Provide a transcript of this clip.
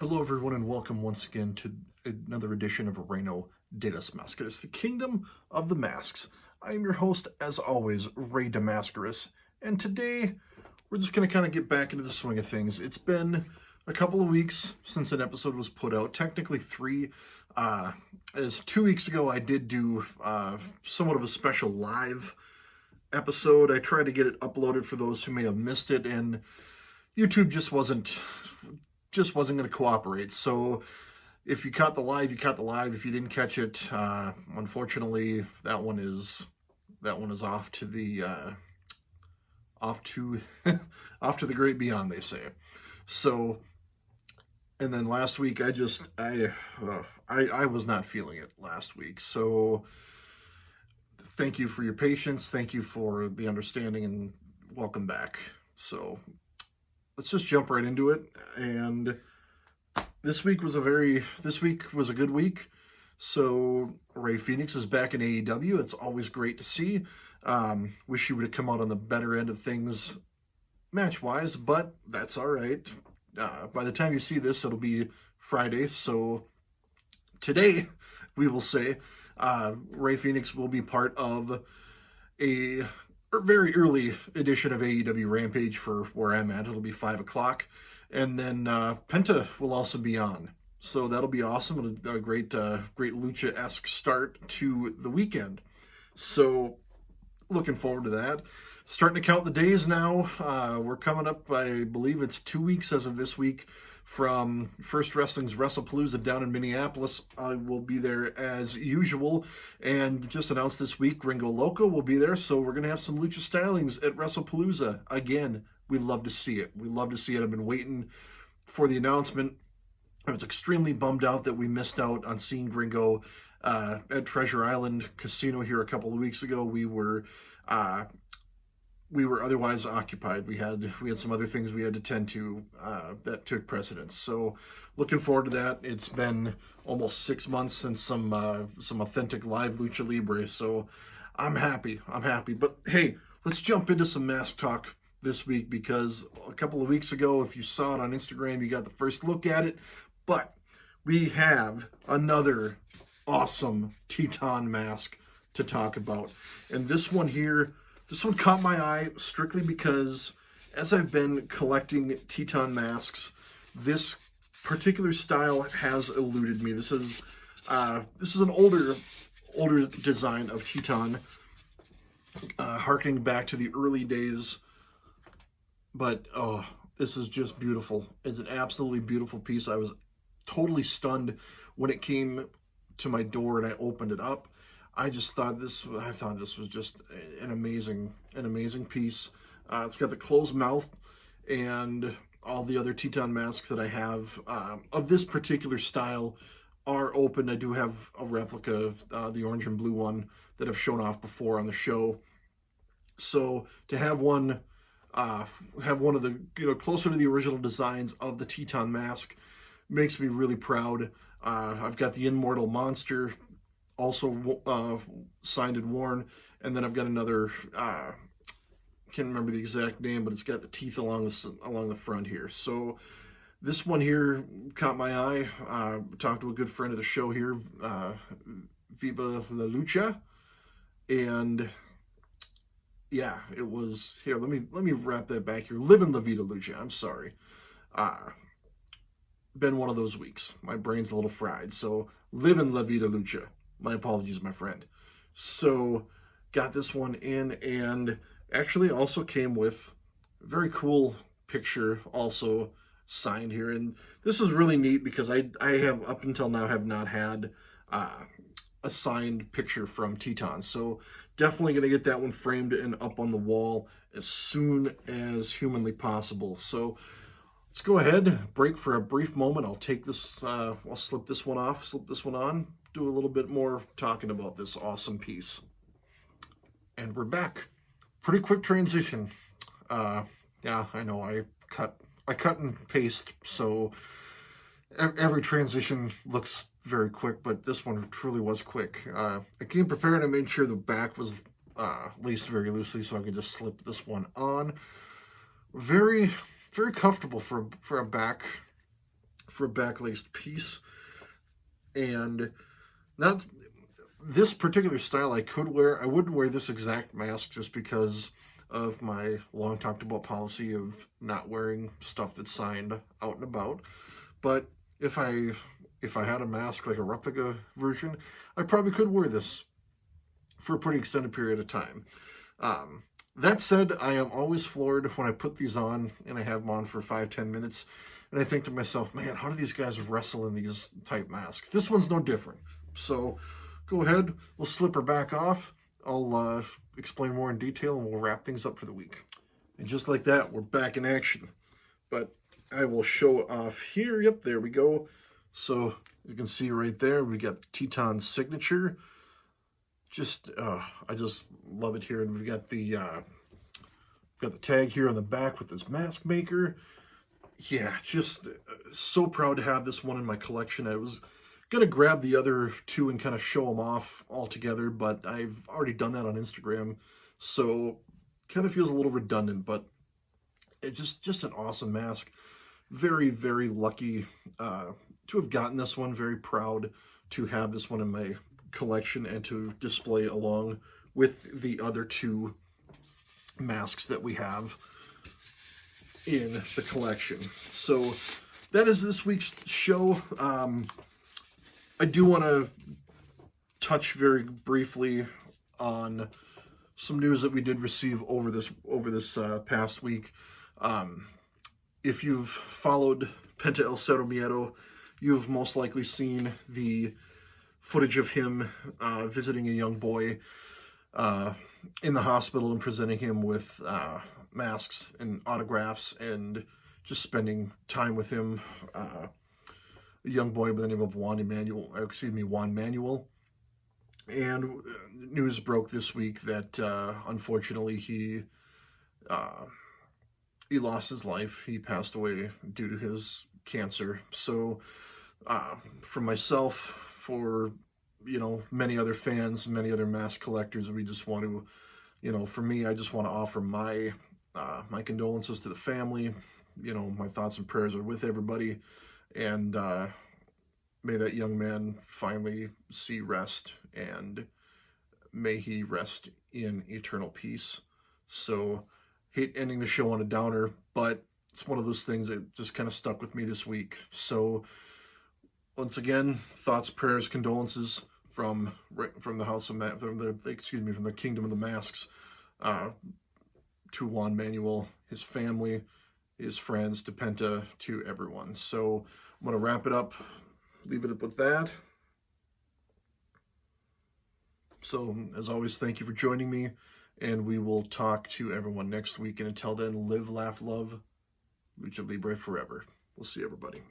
Hello, everyone, and welcome once again to another edition of Reino de las Mascaras, the Kingdom of the Masks. I am your host, as always, Ray de Mascaras, and today we're just going to kind of get back into the swing of things. It's been a couple of weeks since an episode was put out, technically 3. As 2 weeks ago, I did do somewhat of a special live episode. I tried to get it uploaded for those who may have missed it, and YouTube just wasn't going to cooperate. So if you caught the live, you caught the live. If you didn't catch it, unfortunately, that one is off to the off to the great beyond, they say. So, and then last week, I was not feeling it last week. So thank you for your patience. Thank you for the understanding, and welcome back. So let's just jump right into it. And this week was a good week. So Rey Fénix is back in AEW. It's always great to see. Wish he would have come out on the better end of things match-wise, but that's all right. By the time you see this, it'll be Friday. So today, we will say, Rey Fénix will be part of a very early edition of AEW Rampage for where I'm at. It'll be 5 o'clock. And then Penta will also be on. So that'll be awesome. A great Lucha-esque start to the weekend. So looking forward to that. Starting to count the days now. We're coming up, I believe it's 2 weeks as of this week, from First Wrestling's WrestlePalooza down in Minneapolis. I will be there as usual, and just announced this week, Ringo Loco will be there, so we're going to have some Lucha Stylings at WrestlePalooza. Again, we love to see it. We love to see it. I've been waiting for the announcement. I was extremely bummed out that we missed out on seeing Gringo at Treasure Island Casino here a couple of weeks ago. We were otherwise occupied. We had some other things we had to tend to that took precedence. So looking forward to that. It's been almost 6 months since some authentic live Lucha Libre. So I'm happy. But hey, let's jump into some mask talk this week, because a couple of weeks ago, if you saw it on Instagram, you got the first look at it. But we have another awesome Titán mask to talk about. And this one caught my eye strictly because as I've been collecting Titán masks, this particular style has eluded me. This is an older design of Titán, harkening back to the early days. But oh, this is just beautiful. It's an absolutely beautiful piece. I was totally stunned when it came to my door and I opened it up. I thought this was just an amazing piece. It's got the closed mouth, and all the other Titán masks that I have of this particular style are open. I do have a replica, the orange and blue one that I've shown off before on the show. So to have one of the closer to the original designs of the Titán mask makes me really proud. I've got the Immortal Monster also signed and worn, and then I've got another, can't remember the exact name, but it's got the teeth along the front here. So this one here caught my eye. Talked to a good friend of the show here, Viva La Lucha, and yeah, it was here. Let me wrap that back here. Living La Vida Lucha. I'm sorry. Been one of those weeks. My brain's a little fried. So living La Vida Lucha. My apologies, my friend. So got this one in, and actually also came with a very cool picture also signed here. And this is really neat because I have up until now have not had a signed picture from Titán. So definitely going to get that one framed and up on the wall as soon as humanly possible. So let's go ahead, break for a brief moment. I'll take this, I'll slip this one off, slip this one on, do a little bit more talking about this awesome piece. And we're back. Pretty quick transition. Yeah, I know, I cut and paste, so every transition looks very quick, but this one truly was quick. I came prepared. I made sure the back was laced very loosely so I could just slip this one on. Very, very comfortable for a back for a back-laced piece. And not this particular style I could wear. I wouldn't wear this exact mask just because of my long talked about policy of not wearing stuff that's signed out and about. But if I had a mask like a replica version, I probably could wear this for a pretty extended period of time. That said, I am always floored when I put these on and I have them on for 5-10 minutes, and I think to myself, man, how do these guys wrestle in these type masks? This one's no different. So go ahead, we'll slip her back off. I'll explain more in detail, and we'll wrap things up for the week. And just like that, we're back in action. But I will show off here. Yep, there we go. So you can see right there, we got Titan's signature. I just love it here. And we've got the tag here on the back with this mask maker. Yeah, just so proud to have this one in my collection. I was gonna grab the other two and kind of show them off all together, but I've already done that on Instagram, so kind of feels a little redundant. But it's just an awesome mask. Very, very lucky to have gotten this one. Very proud to have this one in my collection and to display along with the other two masks that we have in the collection. So that is this week's show. I do want to touch very briefly on some news that we did receive over this past week. If you've followed Penta El Cerro Miedo, you've most likely seen the footage of him visiting a young boy in the hospital and presenting him with masks and autographs and just spending time with him. A young boy by the name of Juan Manuel. And news broke this week that unfortunately he lost his life. He passed away due to his cancer. So for myself, for many other fans, many other mask collectors, we just want to, for me, I just want to offer my condolences to the family. My thoughts and prayers are with everybody, and may that young man finally see rest, and may he rest in eternal peace. So, hate ending the show on a downer, but it's one of those things that just kind of stuck with me this week. So, once again, thoughts, prayers, condolences from the house of from the Kingdom of the Masks to Juan Manuel, his family, his friends, to Penta, to everyone. So I'm going to wrap it up, leave it up with that. So as always, thank you for joining me, and we will talk to everyone next week. And until then, live, laugh, love, Lucha Libre forever. We'll see everybody.